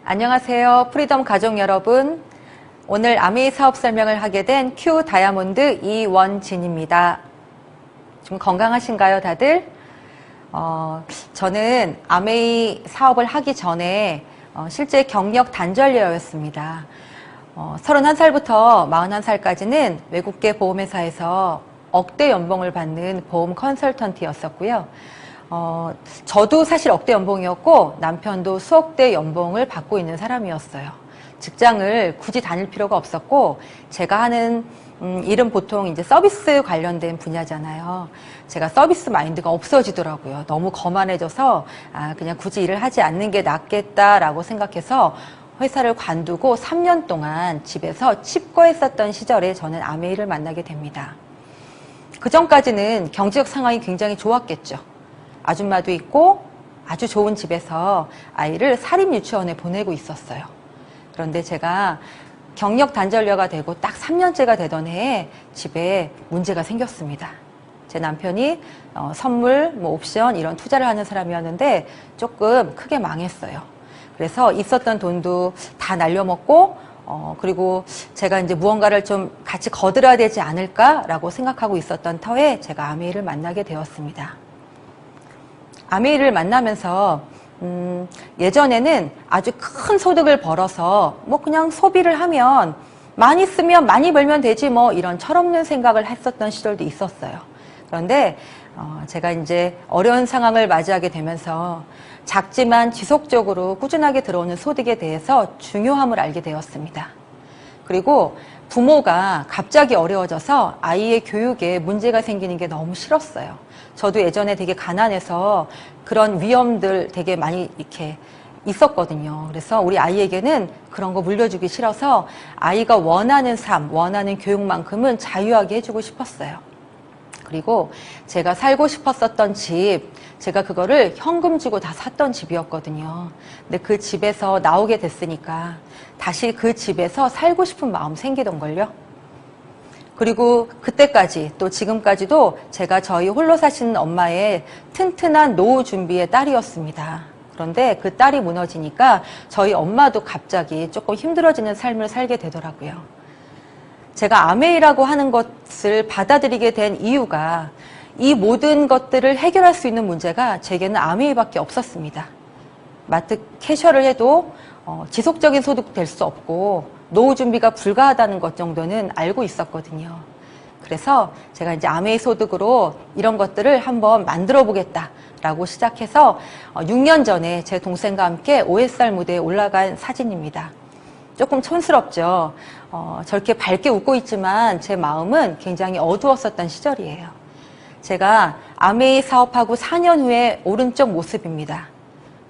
안녕하세요. 프리덤 가족 여러분. 오늘 아메이 사업 설명을 하게 된 큐 다이아몬드 이원진입니다. 좀 건강하신가요, 다들? 저는 아메이 사업을 하기 전에 실제 경력 단절녀였습니다. 31살부터 41살까지는 외국계 보험회사에서 억대 연봉을 받는 보험 컨설턴트였었고요. 저도 사실 억대 연봉이었고 남편도 수억대 연봉을 받고 있는 사람이었어요. 직장을 굳이 다닐 필요가 없었고 제가 하는 일은 보통 이제 서비스 관련된 분야잖아요. 제가 서비스 마인드가 없어지더라고요. 너무 거만해져서 그냥 굳이 일을 하지 않는 게 낫겠다라고 생각해서 회사를 관두고 3년 동안 집에서 칩거했었던 시절에 저는 아메이를 만나게 됩니다. 그 전까지는 경제적 상황이 굉장히 좋았겠죠. 아줌마도 있고 아주 좋은 집에서 아이를 사립유치원에 보내고 있었어요. 그런데 제가 경력 단절녀가 되고 딱 3년째가 되던 해에 집에 문제가 생겼습니다. 제 남편이 선물, 옵션 이런 투자를 하는 사람이었는데 조금 크게 망했어요. 그래서 있었던 돈도 다 날려먹고 그리고 제가 이제 무언가를 좀 같이 거들어야 되지 않을까라고 생각하고 있었던 터에 제가 아메이를 만나게 되었습니다. 아메이를 만나면서 예전에는 아주 큰 소득을 벌어서 그냥 소비를 하면 많이 쓰면 많이 벌면 되지 이런 철없는 생각을 했었던 시절도 있었어요. 그런데 제가 이제 어려운 상황을 맞이하게 되면서 작지만 지속적으로 꾸준하게 들어오는 소득에 대해서 중요함을 알게 되었습니다. 그리고 부모가 갑자기 어려워져서 아이의 교육에 문제가 생기는 게 너무 싫었어요. 저도 예전에 되게 가난해서 그런 위험들 되게 많이 이렇게 있었거든요. 그래서 우리 아이에게는 그런 거 물려주기 싫어서 아이가 원하는 삶, 원하는 교육만큼은 자유하게 해주고 싶었어요. 그리고 제가 살고 싶었었던 집, 제가 그거를 현금 주고 다 샀던 집이었거든요. 근데 그 집에서 나오게 됐으니까 다시 그 집에서 살고 싶은 마음 생기던걸요. 그리고 그때까지 또 지금까지도 제가 저희 홀로 사시는 엄마의 튼튼한 노후 준비의 딸이었습니다. 그런데 그 딸이 무너지니까 저희 엄마도 갑자기 조금 힘들어지는 삶을 살게 되더라고요. 제가 아메이라고 하는 것을 받아들이게 된 이유가 이 모든 것들을 해결할 수 있는 문제가 제게는 아메이밖에 없었습니다. 마트 캐셔를 해도 지속적인 소득 될 수 없고 노후 준비가 불가하다는 것 정도는 알고 있었거든요. 그래서 제가 이제 아메이 소득으로 이런 것들을 한번 만들어 보겠다라고 시작해서 6년 전에 제 동생과 함께 OSR 무대에 올라간 사진입니다. 조금 촌스럽죠. 저렇게 밝게 웃고 있지만 제 마음은 굉장히 어두웠었던 시절이에요. 제가 아메이 사업하고 4년 후에 오른쪽 모습입니다.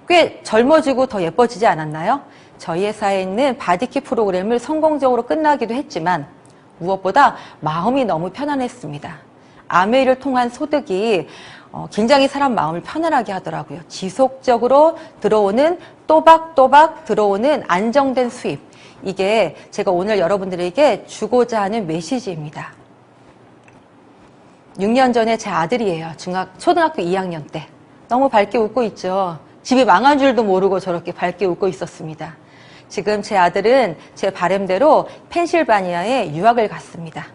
꽤 젊어지고 더 예뻐지지 않았나요? 저희 회사에 있는 바디키 프로그램을 성공적으로 끝나기도 했지만 무엇보다 마음이 너무 편안했습니다. 아메이를 통한 소득이 굉장히 사람 마음을 편안하게 하더라고요. 지속적으로 들어오는 또박또박 들어오는 안정된 수입. 이게 제가 오늘 여러분들에게 주고자 하는 메시지입니다. 6년 전에 제 아들이에요. 초등학교 2학년 때. 너무 밝게 웃고 있죠. 집이 망한 줄도 모르고 저렇게 밝게 웃고 있었습니다. 지금 제 아들은 제 바람대로 펜실바니아에 유학을 갔습니다.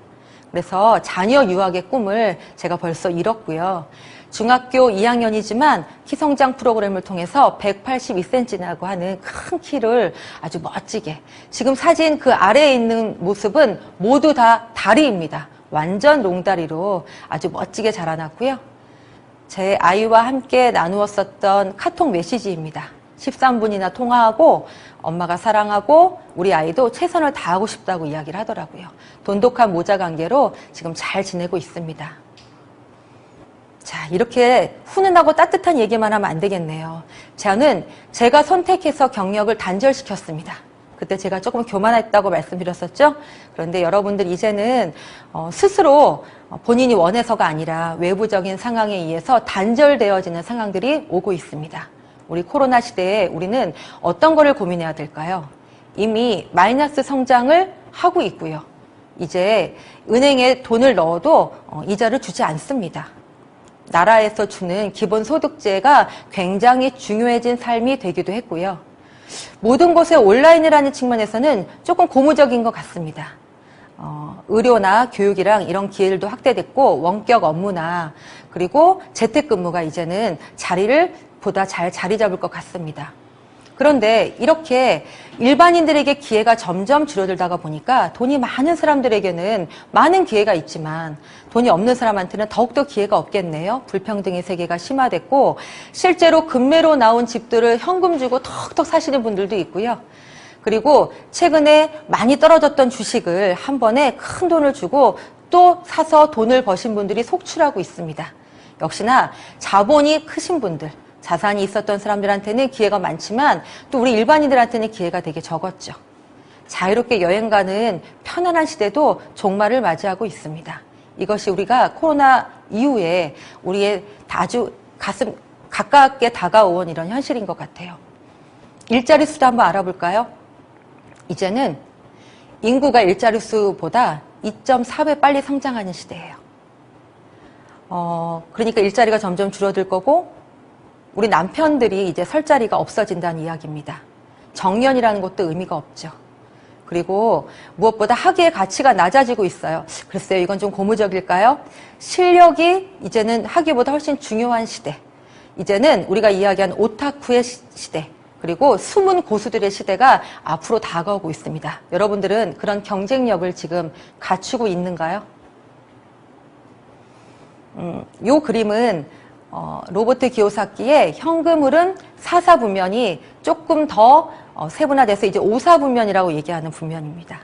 그래서 자녀 유학의 꿈을 제가 벌써 이뤘고요. 중학교 2학년이지만 키성장 프로그램을 통해서 182cm라고 하는 큰 키를 아주 멋지게, 지금 사진 그 아래에 있는 모습은 모두 다 다리입니다. 완전 롱다리로 아주 멋지게 자라났고요. 제 아이와 함께 나누었었던 카톡 메시지입니다. 13분이나 통화하고 엄마가 사랑하고 우리 아이도 최선을 다하고 싶다고 이야기를 하더라고요. 돈독한 모자 관계로 지금 잘 지내고 있습니다. 자, 이렇게 훈훈하고 따뜻한 얘기만 하면 안 되겠네요. 저는 제가 선택해서 경력을 단절시켰습니다. 그때 제가 조금 교만했다고 말씀드렸었죠? 그런데 여러분들 이제는 스스로 본인이 원해서가 아니라 외부적인 상황에 의해서 단절되어지는 상황들이 오고 있습니다. 우리 코로나 시대에 우리는 어떤 거를 고민해야 될까요? 이미 마이너스 성장을 하고 있고요. 이제 은행에 돈을 넣어도 이자를 주지 않습니다. 나라에서 주는 기본소득제가 굉장히 중요해진 삶이 되기도 했고요. 모든 곳에 온라인이라는 측면에서는 조금 고무적인 것 같습니다. 의료나 교육이랑 이런 기회들도 확대됐고 원격 업무나 그리고 재택근무가 이제는 보다 잘 자리 잡을 것 같습니다. 그런데 이렇게 일반인들에게 기회가 점점 줄어들다가 보니까 돈이 많은 사람들에게는 많은 기회가 있지만 돈이 없는 사람한테는 더욱더 기회가 없겠네요. 불평등의 세계가 심화됐고 실제로 금매로 나온 집들을 현금 주고 턱턱 사시는 분들도 있고요. 그리고 최근에 많이 떨어졌던 주식을 한 번에 큰 돈을 주고 또 사서 돈을 버신 분들이 속출하고 있습니다. 역시나 자본이 크신 분들, 자산이 있었던 사람들한테는 기회가 많지만 또 우리 일반인들한테는 기회가 되게 적었죠. 자유롭게 여행 가는 편안한 시대도 종말을 맞이하고 있습니다. 이것이 우리가 코로나 이후에 우리의 아주 가깝게 다가온 이런 현실인 것 같아요. 일자리 수도 한번 알아볼까요? 이제는 인구가 일자리 수보다 2.4배 빨리 성장하는 시대예요. 그러니까 일자리가 점점 줄어들 거고 우리 남편들이 이제 설 자리가 없어진다는 이야기입니다. 정년이라는 것도 의미가 없죠. 그리고 무엇보다 학위의 가치가 낮아지고 있어요. 글쎄요, 이건 좀 고무적일까요? 실력이 이제는 학위보다 훨씬 중요한 시대. 이제는 우리가 이야기한 오타쿠의 시대, 그리고 숨은 고수들의 시대가 앞으로 다가오고 있습니다. 여러분들은 그런 경쟁력을 지금 갖추고 있는가요? 이 그림은 로버트 기요사키의 현금흐름 4사 분면이 조금 더 세분화돼서 이제 5사 분면이라고 얘기하는 분면입니다.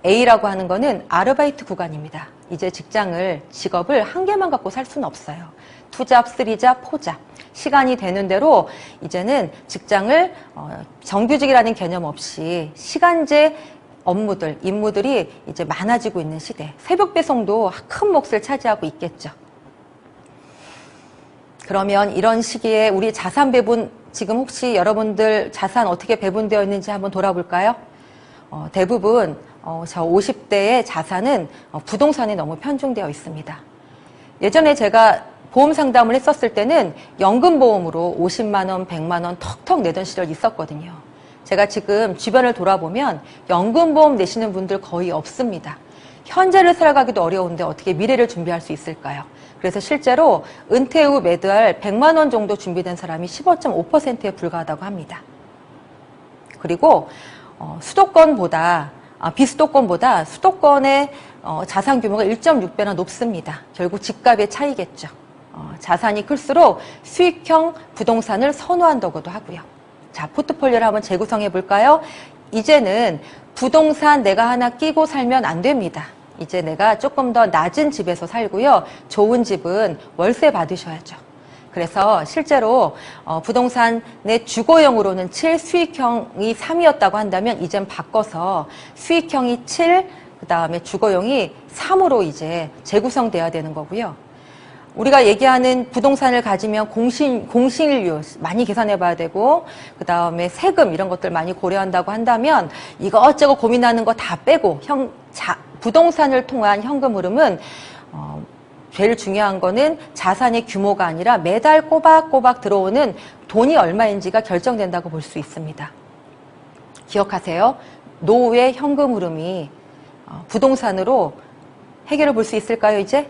A라고 하는 거는 아르바이트 구간입니다. 이제 직업을 한 개만 갖고 살 수는 없어요. 2잡, 3잡, 4잡. 시간이 되는 대로 이제는 직장을 정규직이라는 개념 없이 시간제 임무들이 이제 많아지고 있는 시대. 새벽 배송도 큰 몫을 차지하고 있겠죠. 그러면 이런 시기에 우리 자산 배분, 지금 혹시 여러분들 자산 어떻게 배분되어 있는지 한번 돌아볼까요? 대부분 저 50대의 자산은 부동산에 너무 편중되어 있습니다. 예전에 제가 보험 상담을 했었을 때는 연금보험으로 50만 원, 100만 원 턱턱 내던 시절이 있었거든요. 제가 지금 주변을 돌아보면 연금보험 내시는 분들 거의 없습니다. 현재를 살아가기도 어려운데 어떻게 미래를 준비할 수 있을까요? 그래서 실제로 은퇴 후 매달 100만 원 정도 준비된 사람이 15.5%에 불과하다고 합니다. 그리고 비수도권보다 수도권의 자산 규모가 1.6배나 높습니다. 결국 집값의 차이겠죠. 자산이 클수록 수익형 부동산을 선호한다고도 하고요. 자, 포트폴리오를 한번 재구성해 볼까요? 이제는 부동산 내가 하나 끼고 살면 안 됩니다. 이제 내가 조금 더 낮은 집에서 살고요. 좋은 집은 월세 받으셔야죠. 그래서 실제로 부동산의 주거형으로는 7, 수익형이 3이었다고 한다면 이젠 바꿔서 수익형이 7, 그 다음에 주거용이 3으로 이제 재구성돼야 되는 거고요. 우리가 얘기하는 부동산을 가지면 공실료 많이 계산해 봐야 되고, 그 다음에 세금 이런 것들 많이 고려한다고 한다면 이것저것 고민하는 거 다 빼고 부동산을 통한 현금 흐름은 제일 중요한 거는 자산의 규모가 아니라 매달 꼬박꼬박 들어오는 돈이 얼마인지가 결정된다고 볼 수 있습니다. 기억하세요. 노후의 현금 흐름이 부동산으로 해결해 볼 수 있을까요, 이제?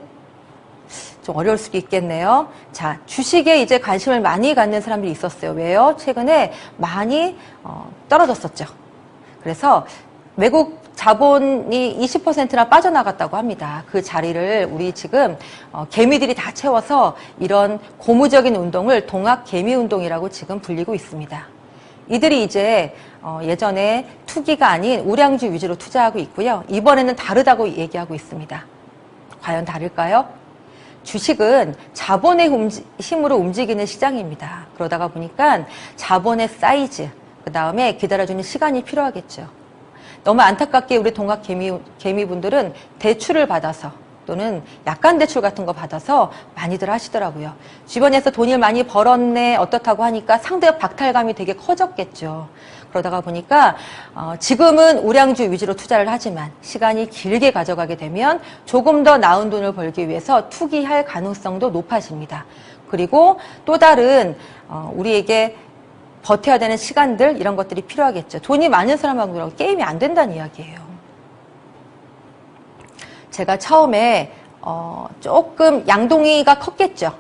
좀 어려울 수도 있겠네요. 자, 주식에 이제 관심을 많이 갖는 사람들이 있었어요. 왜요? 최근에 많이 떨어졌었죠. 그래서 외국 자본이 20%나 빠져나갔다고 합니다. 그 자리를 우리 지금 개미들이 다 채워서 이런 고무적인 운동을 동학 개미 운동이라고 지금 불리고 있습니다. 이들이 이제 예전에 투기가 아닌 우량주 위주로 투자하고 있고요. 이번에는 다르다고 얘기하고 있습니다. 과연 다를까요? 주식은 자본의 힘으로 움직이는 시장입니다. 그러다가 보니까 자본의 사이즈, 그 다음에 기다려주는 시간이 필요하겠죠. 너무 안타깝게 우리 동학 개미분들은 대출을 받아서 또는 약간 대출 같은 거 받아서 많이들 하시더라고요. 주변에서 돈을 많이 벌었네 어떻다고 하니까 상대 박탈감이 되게 커졌겠죠. 그러다가 보니까 지금은 우량주 위주로 투자를 하지만 시간이 길게 가져가게 되면 조금 더 나은 돈을 벌기 위해서 투기할 가능성도 높아집니다. 그리고 또 다른 우리에게 버텨야 되는 시간들 이런 것들이 필요하겠죠. 돈이 많은 사람하고 놀아도 게임이 안 된다는 이야기예요. 제가 처음에 조금 양동이가 컸겠죠.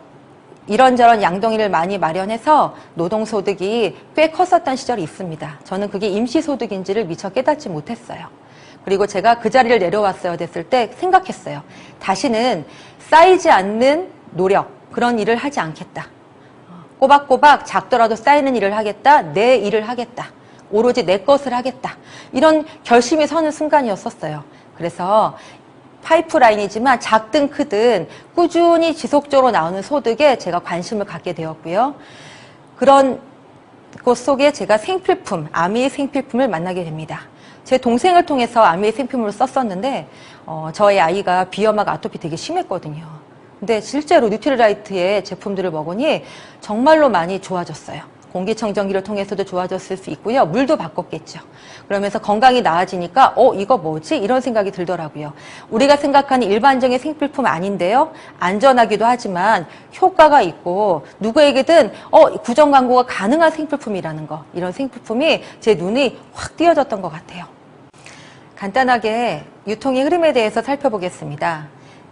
이런저런 양동이를 많이 마련해서 노동소득이 꽤 컸었던 시절이 있습니다. 저는 그게 임시소득인지를 미처 깨닫지 못했어요. 그리고 제가 그 자리를 내려왔어야 됐을 때 생각했어요. 다시는 쌓이지 않는 노력, 그런 일을 하지 않겠다. 꼬박꼬박 작더라도 쌓이는 일을 하겠다. 내 일을 하겠다. 오로지 내 것을 하겠다. 이런 결심이 서는 순간이었었어요. 그래서 파이프라인이지만 작든 크든 꾸준히 지속적으로 나오는 소득에 제가 관심을 갖게 되었고요. 그런 곳 속에 제가 생필품, 아메이 생필품을 만나게 됩니다. 제 동생을 통해서 아메이 생필품을 썼었는데 저희 아이가 비염하고 아토피 되게 심했거든요. 근데 실제로 뉴트리라이트의 제품들을 먹으니 정말로 많이 좋아졌어요. 공기청정기를 통해서도 좋아졌을 수 있고요. 물도 바꿨겠죠. 그러면서 건강이 나아지니까 이거 뭐지? 이런 생각이 들더라고요. 우리가 생각하는 일반적인 생필품 아닌데요. 안전하기도 하지만 효과가 있고 누구에게든 구정 광고가 가능한 생필품이라는 거. 이런 생필품이 제 눈이 확 띄어졌던 것 같아요. 간단하게 유통의 흐름에 대해서 살펴보겠습니다.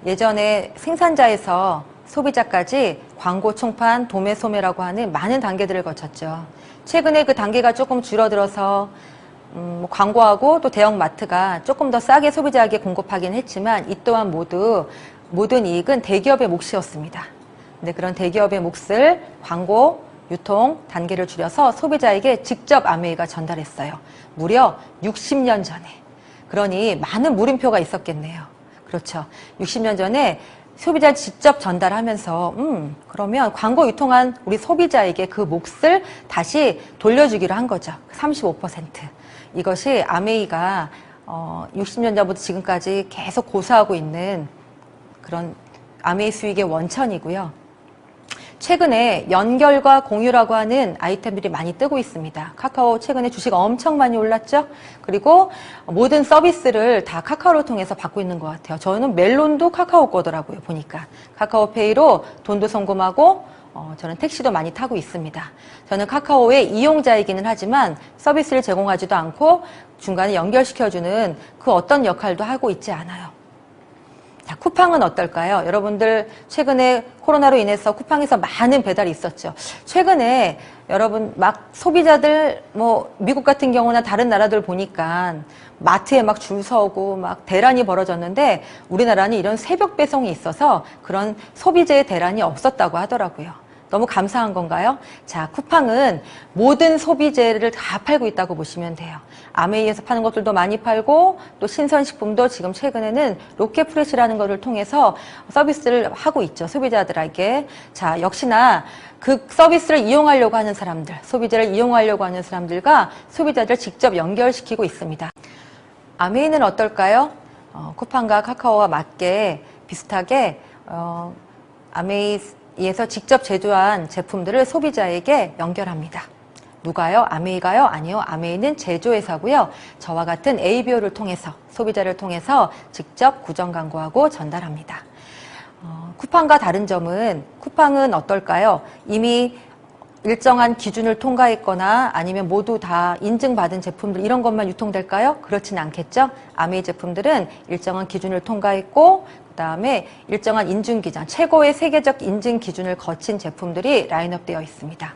예전에 생산자에서 소비자까지 광고, 총판, 도매, 소매라고 하는 많은 단계들을 거쳤죠. 최근에 그 단계가 조금 줄어들어서 광고하고 또 대형마트가 조금 더 싸게 소비자에게 공급하긴 했지만 이 또한 모든 이익은 대기업의 몫이었습니다. 근데 그런 대기업의 몫을 광고, 유통 단계를 줄여서 소비자에게 직접 아메이가 전달했어요. 무려 60년 전에. 그러니 많은 물음표가 있었겠네요. 그렇죠. 60년 전에 소비자 직접 전달하면서 그러면 광고 유통한 우리 소비자에게 그 몫을 다시 돌려주기로 한 거죠. 35%. 이것이 아메이가 60년 전부터 지금까지 계속 고수하고 있는 그런 아메이 수익의 원천이고요. 최근에 연결과 공유라고 하는 아이템들이 많이 뜨고 있습니다. 카카오 최근에 주식 엄청 많이 올랐죠? 그리고 모든 서비스를 다 카카오를 통해서 받고 있는 것 같아요. 저는 멜론도 카카오 거더라고요, 보니까. 카카오페이로 돈도 송금하고 저는 택시도 많이 타고 있습니다. 저는 카카오의 이용자이기는 하지만 서비스를 제공하지도 않고 중간에 연결시켜주는 그 어떤 역할도 하고 있지 않아요. 자, 쿠팡은 어떨까요? 여러분들 최근에 코로나로 인해서 쿠팡에서 많은 배달이 있었죠. 최근에 여러분 막 소비자들 미국 같은 경우나 다른 나라들 보니까 마트에 막 줄 서고 막 대란이 벌어졌는데 우리나라는 이런 새벽 배송이 있어서 그런 소비재의 대란이 없었다고 하더라고요. 너무 감사한 건가요? 자, 쿠팡은 모든 소비재를 다 팔고 있다고 보시면 돼요. 아메이에서 파는 것들도 많이 팔고 또 신선식품도 지금 최근에는 로켓프레시라는 것을 통해서 서비스를 하고 있죠. 소비자들에게. 자, 역시나 그 서비스를 이용하려고 하는 사람들, 소비재를 이용하려고 하는 사람들과 소비자들을 직접 연결시키고 있습니다. 아메이는 어떨까요? 쿠팡과 카카오와 맞게 비슷하게 아메이에서 직접 제조한 제품들을 소비자에게 연결합니다. 누가요? 아메이가요? 아니요. 아메이는 제조회사고요. 저와 같은 ABO를 통해서, 소비자를 통해서 직접 구정 광고하고 전달합니다. 쿠팡과 다른 점은, 쿠팡은 어떨까요? 이미 일정한 기준을 통과했거나 아니면 모두 다 인증받은 제품들 이런 것만 유통될까요? 그렇지는 않겠죠. 아메이 제품들은 일정한 기준을 통과했고 그 다음에 일정한 인증 기준, 최고의 세계적 인증 기준을 거친 제품들이 라인업되어 있습니다.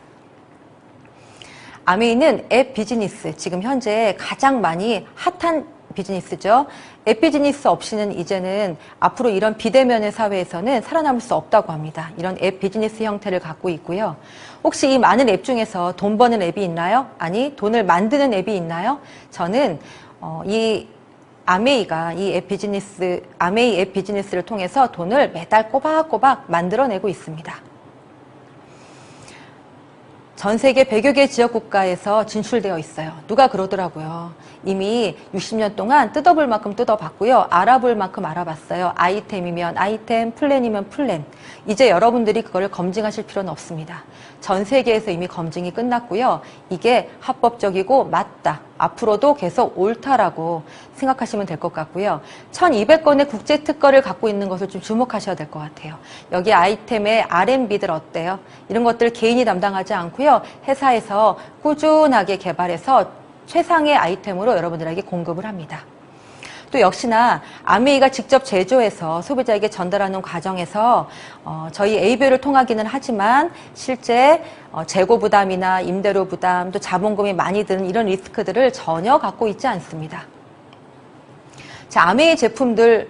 아메이는 앱 비즈니스, 지금 현재 가장 많이 핫한 비즈니스죠. 앱 비즈니스 없이는 이제는 앞으로 이런 비대면의 사회에서는 살아남을 수 없다고 합니다. 이런 앱 비즈니스 형태를 갖고 있고요. 혹시 이 많은 앱 중에서 돈 버는 앱이 있나요? 아니, 돈을 만드는 앱이 있나요? 저는 이 아메이가 아메이 앱 비즈니스를 통해서 돈을 매달 꼬박꼬박 만들어내고 있습니다. 전 세계 100여 개 지역 국가에서 진출되어 있어요. 누가 그러더라고요. 이미 60년 동안 뜯어볼 만큼 뜯어봤고요. 알아볼 만큼 알아봤어요. 아이템이면 아이템, 플랜이면 플랜. 이제 여러분들이 그거를 검증하실 필요는 없습니다. 전 세계에서 이미 검증이 끝났고요. 이게 합법적이고 맞다. 앞으로도 계속 옳다라고 생각하시면 될 것 같고요. 1200건의 국제 특허를 갖고 있는 것을 좀 주목하셔야 될 것 같아요. 여기 아이템의 R&B들 어때요? 이런 것들 개인이 담당하지 않고요. 회사에서 꾸준하게 개발해서 최상의 아이템으로 여러분들에게 공급을 합니다. 또 역시나 아메이가 직접 제조해서 소비자에게 전달하는 과정에서 저희 에이비오를 통하기는 하지만 실제 재고 부담이나 임대료 부담, 또 자본금이 많이 드는 이런 리스크들을 전혀 갖고 있지 않습니다. 자, 아메이 제품들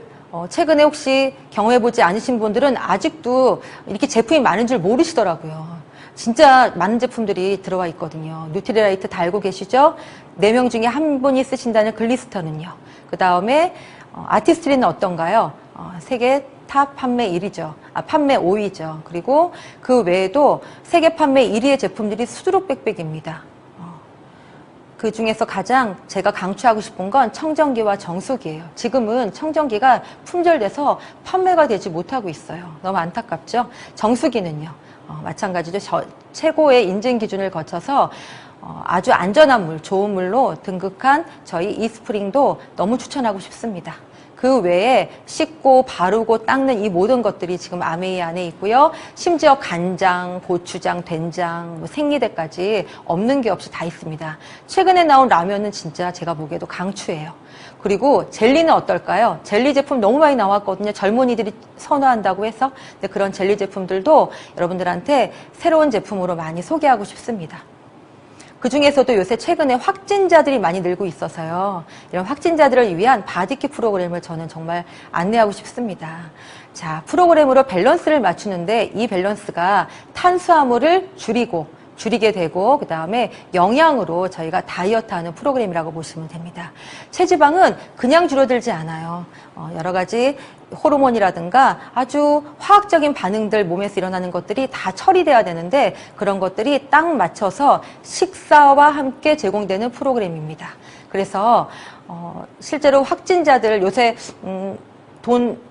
최근에 혹시 경험해보지 않으신 분들은 아직도 이렇게 제품이 많은 줄 모르시더라고요. 진짜 많은 제품들이 들어와 있거든요. 뉴트리라이트 다 알고 계시죠? 4명 중에 한 분이 쓰신다는 글리스터는요. 그 다음에 아티스트리는 어떤가요? 세계 탑 판매 1위죠. 판매 5위죠. 그리고 그 외에도 세계 판매 1위의 제품들이 수두룩백백입니다. 그 중에서 가장 제가 강추하고 싶은 건 청정기와 정수기예요. 지금은 청정기가 품절돼서 판매가 되지 못하고 있어요. 너무 안타깝죠? 정수기는요. 마찬가지죠. 최고의 인증 기준을 거쳐서 아주 안전한 물, 좋은 물로 등극한 저희 이스프링도 너무 추천하고 싶습니다. 그 외에 씻고 바르고 닦는 이 모든 것들이 지금 아메이 안에 있고요. 심지어 간장, 고추장, 된장, 생리대까지 없는 게 없이 다 있습니다. 최근에 나온 라면은 진짜 제가 보기에도 강추예요. 그리고 젤리는 어떨까요? 젤리 제품 너무 많이 나왔거든요. 젊은이들이 선호한다고 해서. 근데 그런 젤리 제품들도 여러분들한테 새로운 제품으로 많이 소개하고 싶습니다. 그 중에서도 요새 최근에 확진자들이 많이 늘고 있어서요. 이런 확진자들을 위한 바디케어 프로그램을 저는 정말 안내하고 싶습니다. 자, 프로그램으로 밸런스를 맞추는데 이 밸런스가 탄수화물을 줄이게 되고 그 다음에 영양으로 저희가 다이어트하는 프로그램이라고 보시면 됩니다. 체지방은 그냥 줄어들지 않아요. 여러 가지 호르몬이라든가 아주 화학적인 반응들 몸에서 일어나는 것들이 다 처리돼야 되는데 그런 것들이 딱 맞춰서 식사와 함께 제공되는 프로그램입니다. 그래서 실제로 확진자들 요새 돈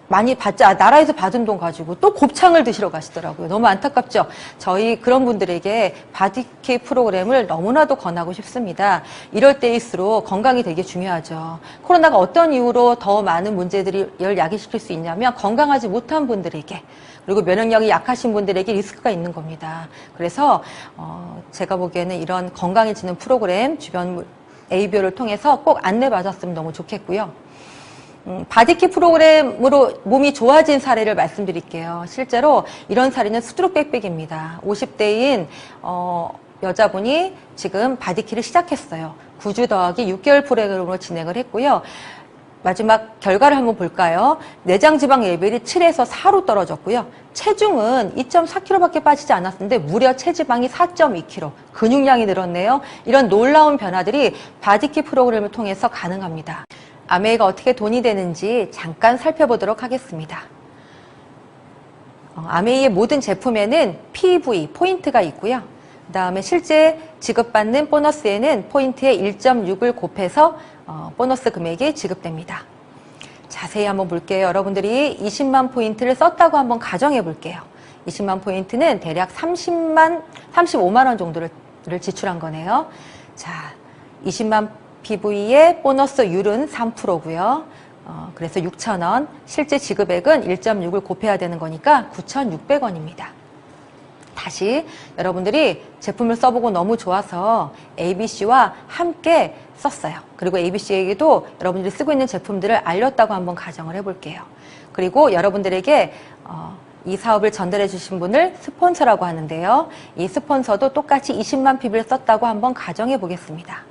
많이 나라에서 받은 돈 가지고 또 곱창을 드시러 가시더라고요. 너무 안타깝죠? 저희 그런 분들에게 바디케어 프로그램을 너무나도 권하고 싶습니다. 이럴 때일수록 건강이 되게 중요하죠. 코로나가 어떤 이유로 더 많은 문제들을 야기시킬 수 있냐면 건강하지 못한 분들에게 그리고 면역력이 약하신 분들에게 리스크가 있는 겁니다. 그래서 제가 보기에는 이런 건강해지는 프로그램 주변 에이비오를 통해서 꼭 안내받았으면 너무 좋겠고요. 바디케어 프로그램으로 몸이 좋아진 사례를 말씀드릴게요. 실제로 이런 사례는 수두룩백백입니다. 50대인 여자분이 지금 바디케어를 시작했어요. 9주 더하기 6개월 프로그램으로 진행을 했고요. 마지막 결과를 한번 볼까요? 내장지방 레벨이 7에서 4로 떨어졌고요. 체중은 2.4kg밖에 빠지지 않았는데 무려 체지방이 4.2kg, 근육량이 늘었네요. 이런 놀라운 변화들이 바디케어 프로그램을 통해서 가능합니다. 아메이가 어떻게 돈이 되는지 잠깐 살펴보도록 하겠습니다. 아메이의 모든 제품에는 PV, 포인트가 있고요. 그 다음에 실제 지급받는 보너스에는 포인트의 1.6을 곱해서 보너스 금액이 지급됩니다. 자세히 한번 볼게요. 여러분들이 20만 포인트를 썼다고 한번 가정해 볼게요. 20만 포인트는 대략 35만 원 정도를 지출한 거네요. 자, 20만 PV의 보너스율은 3%고요. 그래서 6,000원, 실제 지급액은 1.6을 곱해야 되는 거니까 9,600원입니다. 다시 여러분들이 제품을 써보고 너무 좋아서 ABC와 함께 썼어요. 그리고 ABC에게도 여러분들이 쓰고 있는 제품들을 알렸다고 한번 가정을 해볼게요. 그리고 여러분들에게 이 사업을 전달해 주신 분을 스폰서라고 하는데요. 이 스폰서도 똑같이 20만 PV를 썼다고 한번 가정해 보겠습니다.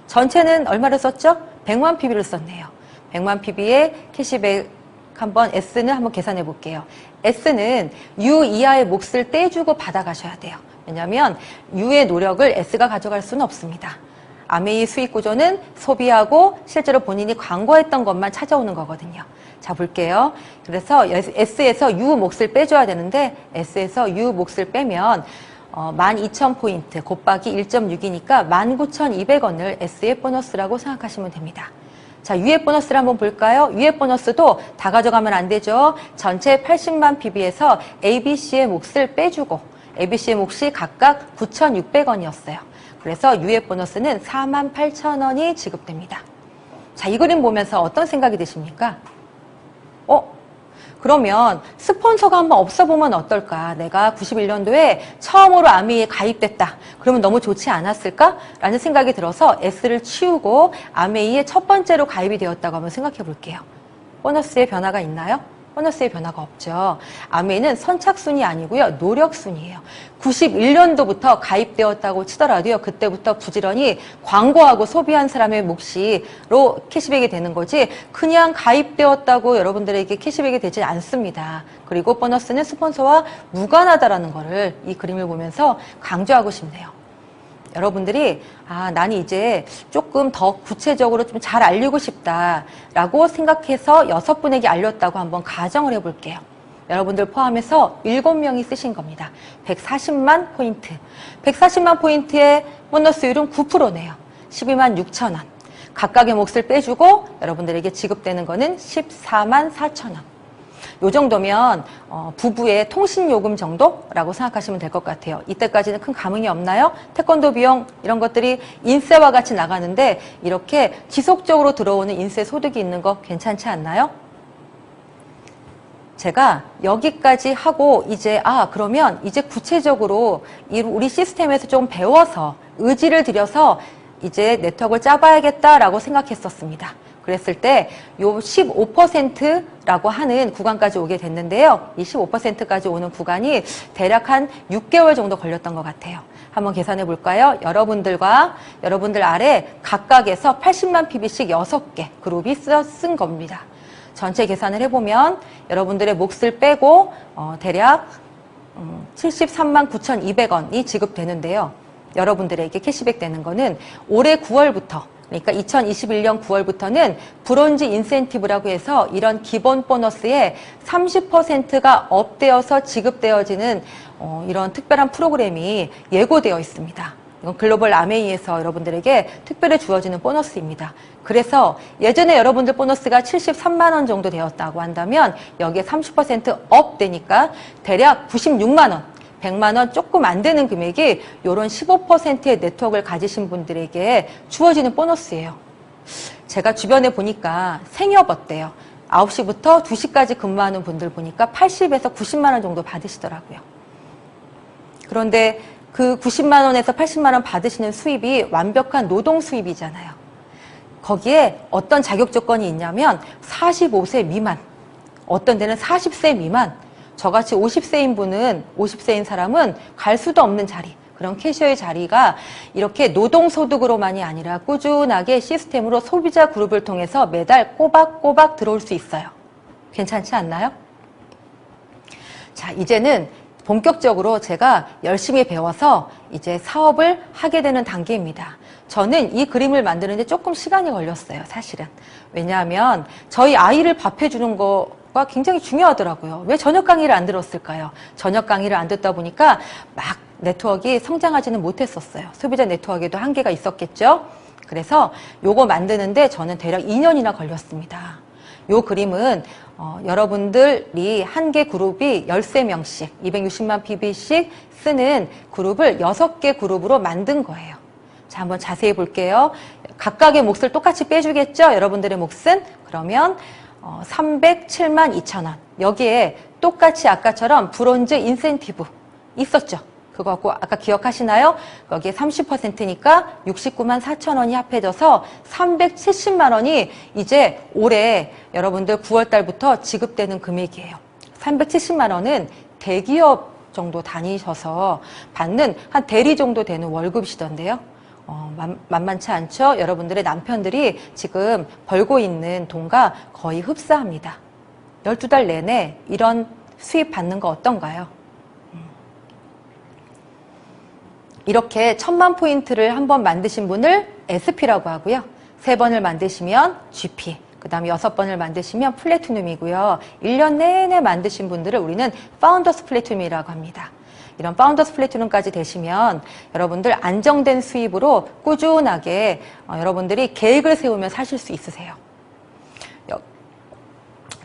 전체는 얼마를 썼죠? 100만 PV를 썼네요. 100만 PV의 캐시백 한번 S는 한번 계산해 볼게요. S는 U 이하의 몫을 떼주고 받아가셔야 돼요. 왜냐하면 U의 노력을 S가 가져갈 수는 없습니다. 아메이 수익 구조는 소비하고 실제로 본인이 광고했던 것만 찾아오는 거거든요. 자, 볼게요. 그래서 S에서 U 몫을 빼줘야 되는데 S에서 U 몫을 빼면 12,000포인트 곱하기 1.6이니까 19,200원을 S의 보너스라고 생각하시면 됩니다. 자, U의 보너스를 한번 볼까요? U의 보너스도 다 가져가면 안 되죠. 전체 80만 PB에서 ABC의 몫을 빼주고 ABC의 몫이 각각 9,600원이었어요. 그래서 유예 보너스는 48,000원이 지급됩니다. 자, 이 그림 보면서 어떤 생각이 드십니까? 그러면 스폰서가 한번 없어보면 어떨까? 내가 91년도에 처음으로 아미에 가입됐다. 그러면 너무 좋지 않았을까? 라는 생각이 들어서 S를 치우고 아메이에 첫 번째로 가입이 되었다고 한번 생각해 볼게요. 보너스의 변화가 있나요? 보너스의 변화가 없죠. 아메이는 선착순이 아니고요. 노력순이에요. 91년도부터 가입되었다고 치더라도요. 그때부터 부지런히 광고하고 소비한 사람의 몫으로 캐시백이 되는 거지 그냥 가입되었다고 여러분들에게 캐시백이 되지 않습니다. 그리고 보너스는 스폰서와 무관하다라는 거를 이 그림을 보면서 강조하고 싶네요. 여러분들이 난 이제 조금 더 구체적으로 좀 잘 알리고 싶다라고 생각해서 6분에게 알렸다고 한번 가정을 해볼게요. 여러분들 포함해서 7명이 쓰신 겁니다. 140만 포인트. 140만 포인트의 보너스율은 9%네요. 12만 6천 원. 각각의 몫을 빼주고 여러분들에게 지급되는 거는 14만 4천 원. 요 정도면 부부의 통신요금 정도라고 생각하시면 될 것 같아요. 이때까지는 큰 감흥이 없나요? 태권도 비용 이런 것들이 인세와 같이 나가는데 이렇게 지속적으로 들어오는 인세 소득이 있는 거 괜찮지 않나요? 제가 여기까지 하고 이제 그러면 이제 구체적으로 우리 시스템에서 좀 배워서 의지를 들여서 이제 네트워크를 짜봐야겠다라고 생각했었습니다. 그랬을 때 요 15%라고 하는 구간까지 오게 됐는데요. 이 15%까지 오는 구간이 대략 한 6개월 정도 걸렸던 것 같아요. 한번 계산해 볼까요? 여러분들 아래 각각에서 80만 PB씩 6개 그룹이 쓴 겁니다. 전체 계산을 해보면 여러분들의 몫을 빼고 대략 73만 9,200원이 지급되는데요. 여러분들에게 캐시백 되는 거는 올해 9월부터 그러니까 2021년 9월부터는 브론즈 인센티브라고 해서 이런 기본 보너스에 30%가 업되어서 지급되어지는 이런 특별한 프로그램이 예고되어 있습니다. 이건 글로벌 아메이에서 여러분들에게 특별히 주어지는 보너스입니다. 그래서 예전에 여러분들 보너스가 73만 원 정도 되었다고 한다면 여기에 30% 되니까 대략 96만 원. 100만 원 조금 안 되는 금액이 이런 15%의 네트워크를 가지신 분들에게 주어지는 보너스예요. 제가 주변에 보니까 생협 어때요? 9시부터 2시까지 근무하는 분들 보니까 80에서 90만 원 정도 받으시더라고요. 그런데 그 90만 원에서 80만 원 받으시는 수입이 완벽한 노동 수입이잖아요. 거기에 어떤 자격 조건이 있냐면 45세 미만, 어떤 데는 40세 미만, 저같이 50세인 사람은 갈 수도 없는 자리, 그런 캐셔의 자리가 이렇게 노동소득으로만이 아니라 꾸준하게 시스템으로 소비자 그룹을 통해서 매달 꼬박꼬박 들어올 수 있어요. 괜찮지 않나요? 자, 이제는 본격적으로 제가 열심히 배워서 이제 사업을 하게 되는 단계입니다. 저는 이 그림을 만드는데 조금 시간이 걸렸어요, 사실은. 왜냐하면 저희 아이를 밥해주는 거가 굉장히 중요하더라고요. 왜 저녁 강의를 안 들었을까요? 저녁 강의를 안 듣다 보니까 막 네트워크가 성장하지는 못했었어요. 소비자 네트워크에도 한계가 있었겠죠. 그래서 요거 만드는데 저는 대략 2년이나 걸렸습니다. 요 그림은 여러분들이 한 개 그룹이 13명씩 260만 PB씩 쓰는 그룹을 6개 그룹으로 만든 거예요. 자, 한번 자세히 볼게요. 각각의 몫을 똑같이 빼주겠죠? 여러분들의 몫은? 그러면 307만 2천 원. 여기에 똑같이 아까처럼 브론즈 인센티브 있었죠? 그거 갖고 아까 기억하시나요? 여기에 30%니까 69만 4천 원이 합해져서 370만 원이 이제 올해 여러분들 9월 달부터 지급되는 금액이에요. 370만 원은 대기업 정도 다니셔서 받는 한 대리 정도 되는 월급이시던데요. 만만치 않죠? 여러분들의 남편들이 지금 벌고 있는 돈과 거의 흡사합니다. 12달 내내 이런 수입 받는 거 어떤가요? 이렇게 1000만 포인트를 한번 만드신 분을 SP라고 하고요. 3번을 만드시면 GP, 그 다음에 6번을 만드시면 플래티넘이고요. 1년 내내 만드신 분들을 우리는 파운더스 플래티넘이라고 합니다. 이런 파운더스 플래티넘까지 되시면 여러분들 안정된 수입으로 꾸준하게 여러분들이 계획을 세우며 사실 수 있으세요.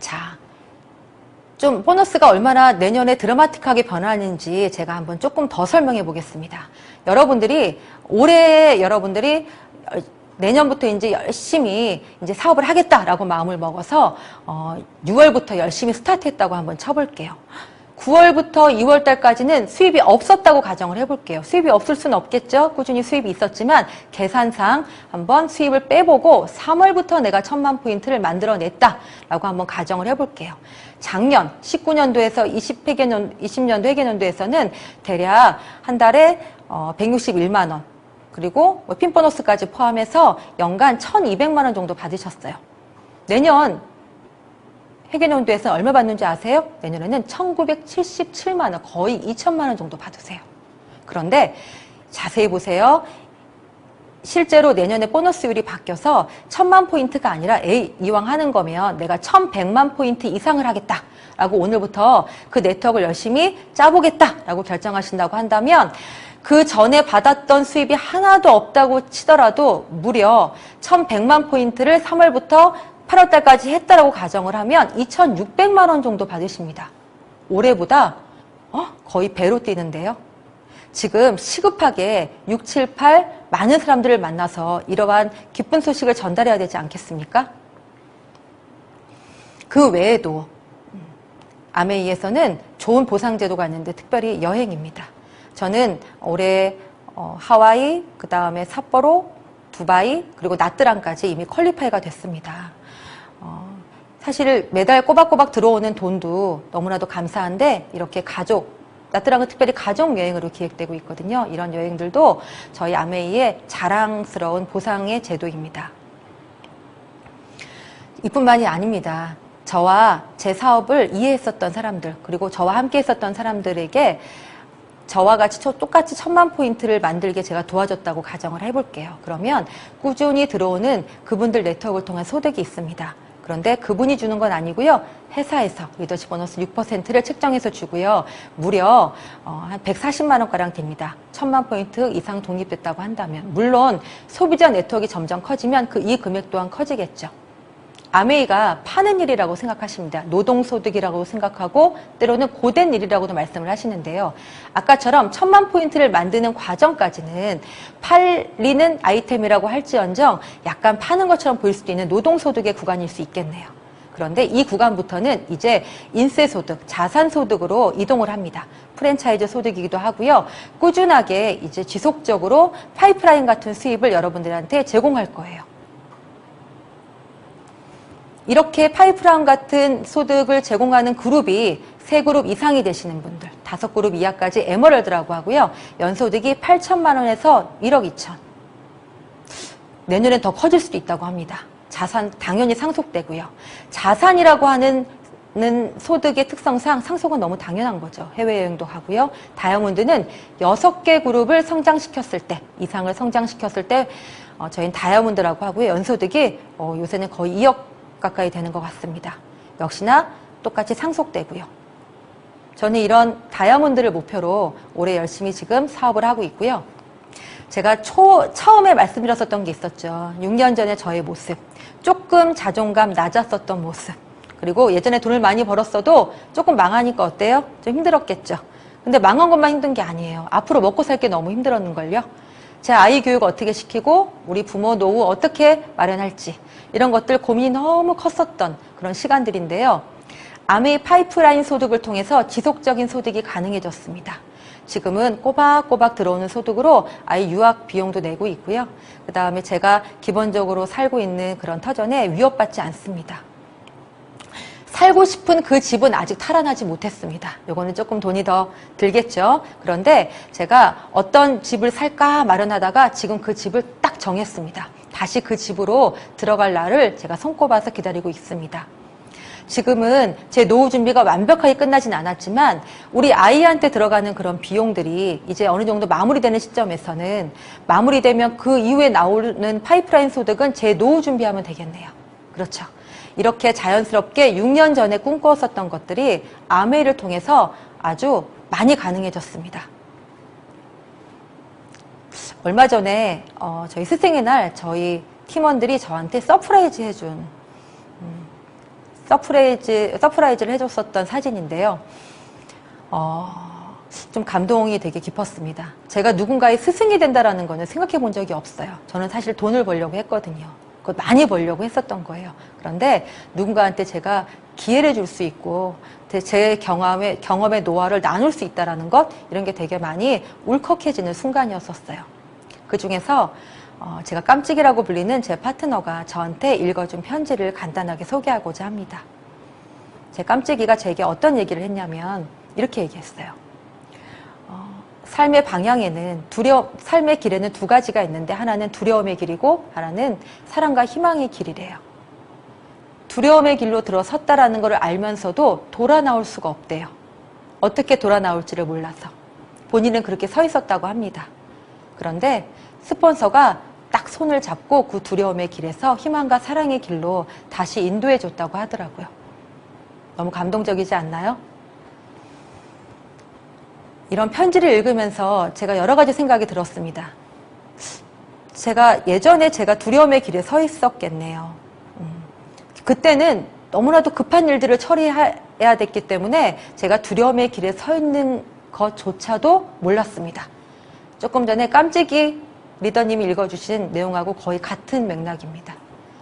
자, 좀 보너스가 얼마나 내년에 드라마틱하게 변하는지 제가 한번 조금 더 설명해 보겠습니다. 올해 여러분들이 내년부터 이제 열심히 이제 사업을 하겠다라고 마음을 먹어서 6월부터 열심히 스타트했다고 한번 쳐볼게요. 9월부터 2월 달까지는 수입이 없었다고 가정을 해볼게요. 수입이 없을 수는 없겠죠. 꾸준히 수입이 있었지만 계산상 한번 수입을 빼보고 3월부터 내가 1000만 포인트를 만들어냈다라고 한번 가정을 해볼게요. 작년 19년도에서 20년도 회계년도에서는 대략 한 달에 161만 원 그리고 핀 보너스까지 포함해서 연간 1200만 원 정도 받으셨어요. 내년 회계연도에서 얼마 받는지 아세요? 내년에는 1977만 원, 거의 2000만 원 정도 받으세요. 그런데 자세히 보세요. 실제로 내년에 보너스율이 바뀌어서 1000만 포인트가 아니라 이왕 하는 거면 내가 1100만 포인트 이상을 하겠다라고 오늘부터 그 네트워크를 열심히 짜보겠다라고 결정하신다고 한다면 그 전에 받았던 수입이 하나도 없다고 치더라도 무려 1100만 포인트를 3월부터 8월 달까지 했다라고 가정을 하면 2600만 원 정도 받으십니다. 올해보다 거의 배로 뛰는데요. 지금 시급하게 6, 7, 8 많은 사람들을 만나서 이러한 기쁜 소식을 전달해야 되지 않겠습니까? 그 외에도 아메이에서는 좋은 보상제도가 있는데 특별히 여행입니다. 저는 올해 하와이, 그 다음에 삿포로, 두바이, 그리고 나트랑까지 이미 퀄리파이가 됐습니다. 사실 매달 꼬박꼬박 들어오는 돈도 너무나도 감사한데 이렇게 나트랑은 특별히 가족 여행으로 기획되고 있거든요. 이런 여행들도 저희 아메이의 자랑스러운 보상의 제도입니다. 이뿐만이 아닙니다. 저와 제 사업을 이해했었던 사람들, 그리고 저와 함께 했었던 사람들에게 저와 같이 똑같이 1000만 포인트를 만들게 제가 도와줬다고 가정을 해볼게요. 그러면 꾸준히 들어오는 그분들 네트워크를 통한 소득이 있습니다. 그런데 그분이 주는 건 아니고요. 회사에서 리더십 보너스 6%를 책정해서 주고요. 무려 한 140만 원가량 됩니다. 1000만 포인트 이상 독립됐다고 한다면. 물론 소비자 네트워크가 점점 커지면 이 금액 또한 커지겠죠. 아메이가 파는 일이라고 생각하십니다. 노동소득이라고 생각하고 때로는 고된 일이라고도 말씀을 하시는데요. 아까처럼 1000만 포인트를 만드는 과정까지는 팔리는 아이템이라고 할지언정 약간 파는 것처럼 보일 수도 있는 노동소득의 구간일 수 있겠네요. 그런데 이 구간부터는 이제 인세소득, 자산소득으로 이동을 합니다. 프랜차이즈 소득이기도 하고요. 꾸준하게 이제 지속적으로 파이프라인 같은 수입을 여러분들한테 제공할 거예요. 이렇게 파이프라인 같은 소득을 제공하는 그룹이 3그룹 이상이 되시는 분들, 5그룹 이하까지 에머럴드라고 하고요. 연소득이 8천만 원에서 1억 2천. 내년엔 더 커질 수도 있다고 합니다. 자산 당연히 상속되고요. 자산이라고 하는 소득의 특성상 상속은 너무 당연한 거죠. 해외여행도 하고요. 다이아몬드는 6개 그룹을 성장시켰을 때, 이상을 성장시켰을 때 저희는 다이아몬드라고 하고요. 연소득이 요새는 거의 2억 가까이 되는 것 같습니다. 역시나 똑같이 상속되고요. 저는 이런 다이아몬드를 목표로 올해 열심히 지금 사업을 하고 있고요. 제가 처음에 말씀드렸었던 게 있었죠. 6년 전에 저의 모습. 조금 자존감 낮았었던 모습. 그리고 예전에 돈을 많이 벌었어도 조금 망하니까 어때요? 좀 힘들었겠죠. 근데 망한 것만 힘든 게 아니에요. 앞으로 먹고 살 게 너무 힘들었는걸요. 제 아이 교육 어떻게 시키고 우리 부모 노후 어떻게 마련할지 이런 것들 고민이 너무 컸었던 그런 시간들인데요. 아메이 파이프라인 소득을 통해서 지속적인 소득이 가능해졌습니다. 지금은 꼬박꼬박 들어오는 소득으로 아이 유학 비용도 내고 있고요. 그 다음에 제가 기본적으로 살고 있는 그런 터전에 위협받지 않습니다. 살고 싶은 그 집은 아직 탈환하지 못했습니다. 요거는 조금 돈이 더 들겠죠. 그런데 제가 어떤 집을 살까 마련하다가 지금 그 집을 딱 정했습니다. 다시 그 집으로 들어갈 날을 제가 손꼽아서 기다리고 있습니다. 지금은 제 노후 준비가 완벽하게 끝나진 않았지만 우리 아이한테 들어가는 그런 비용들이 이제 어느 정도 마무리되는 시점에서는 마무리되면 그 이후에 나오는 파이프라인 소득은 제 노후 준비하면 되겠네요. 그렇죠. 이렇게 자연스럽게 6년 전에 꿈꿔왔었던 것들이 아메이를 통해서 아주 많이 가능해졌습니다. 얼마 전에 저희 스승의 날 저희 팀원들이 저한테 서프라이즈 해준 서프라이즈를 해줬었던 사진인데요. 좀 감동이 되게 깊었습니다. 제가 누군가의 스승이 된다라는 거는 생각해 본 적이 없어요. 저는 사실 돈을 벌려고 했거든요. 그걸 많이 벌려고 했었던 거예요. 그런데 누군가한테 제가 기회를 줄 수 있고 제 경험의 노하우를 나눌 수 있다는 것, 이런 게 되게 많이 울컥해지는 순간이었었어요. 그 중에서 제가 깜찍이라고 불리는 제 파트너가 저한테 읽어준 편지를 간단하게 소개하고자 합니다. 제 깜찍이가 제게 어떤 얘기를 했냐면 이렇게 얘기했어요. 삶의 방향에는 삶의 길에는 두 가지가 있는데 하나는 두려움의 길이고 하나는 사랑과 희망의 길이래요. 두려움의 길로 들어섰다라는 걸 알면서도 돌아 나올 수가 없대요. 어떻게 돌아 나올지를 몰라서. 본인은 그렇게 서 있었다고 합니다. 그런데 스폰서가 딱 손을 잡고 그 두려움의 길에서 희망과 사랑의 길로 다시 인도해 줬다고 하더라고요. 너무 감동적이지 않나요? 이런 편지를 읽으면서 제가 여러 가지 생각이 들었습니다. 예전에 제가 두려움의 길에 서 있었겠네요. 그때는 너무나도 급한 일들을 처리해야 됐기 때문에 제가 두려움의 길에 서 있는 것조차도 몰랐습니다. 조금 전에 깜찍이 리더님이 읽어주신 내용하고 거의 같은 맥락입니다.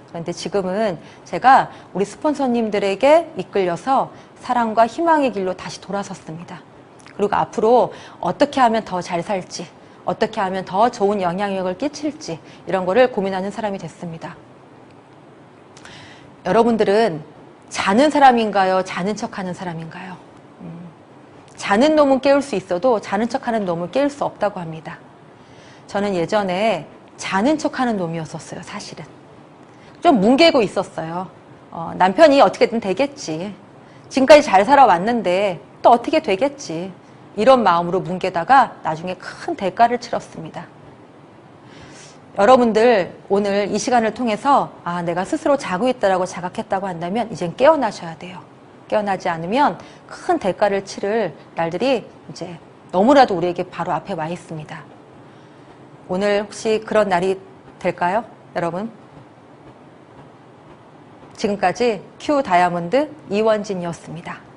그런데 지금은 제가 우리 스폰서님들에게 이끌려서 사랑과 희망의 길로 다시 돌아섰습니다. 그리고 앞으로 어떻게 하면 더 잘 살지, 어떻게 하면 더 좋은 영향력을 끼칠지, 이런 거를 고민하는 사람이 됐습니다. 여러분들은 자는 사람인가요? 자는 척하는 사람인가요? 자는 놈은 깨울 수 있어도 자는 척하는 놈은 깨울 수 없다고 합니다. 저는 예전에 자는 척하는 놈이었었어요. 사실은 좀 뭉개고 있었어요. 남편이 어떻게든 되겠지, 지금까지 잘 살아왔는데 또 어떻게 되겠지, 이런 마음으로 뭉개다가 나중에 큰 대가를 치렀습니다. 여러분들 오늘 이 시간을 통해서 내가 스스로 자고 있다라고 자각했다고 한다면 이젠 깨어나셔야 돼요. 깨어나지 않으면 큰 대가를 치를 날들이 이제 너무나도 우리에게 바로 앞에 와 있습니다. 오늘 혹시 그런 날이 될까요, 여러분? 지금까지 큐 다이아몬드 이원진이었습니다.